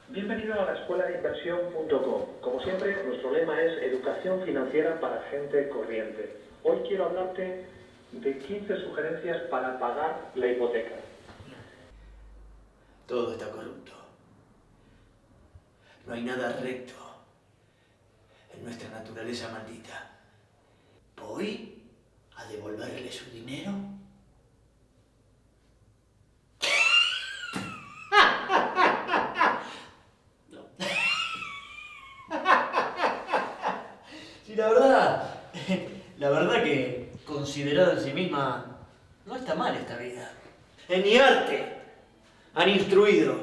Bienvenido a la escuela de inversión.com. Como siempre, nuestro lema es educación financiera para gente corriente. Hoy quiero hablarte de 15 sugerencias para pagar la hipoteca. Todo está corrupto. No hay nada recto en nuestra naturaleza maldita. ¿Voy a devolverle su dinero? Sí, la verdad que, considerada en sí misma, no está mal esta vida. En mi arte han instruido.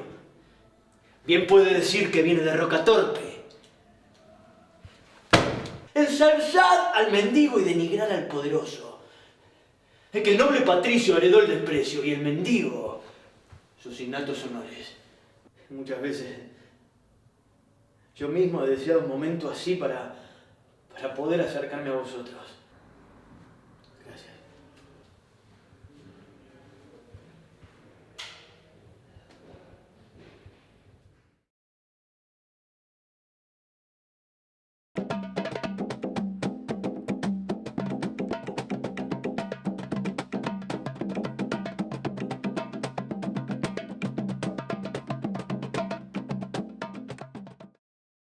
Bien puede decir que viene de Rocatorpe. Ensalzar al mendigo y denigrar al poderoso. Es que el noble patricio heredó el desprecio y el mendigo sus innatos honores. Muchas veces yo mismo he deseado un momento así para poder acercarme a vosotros.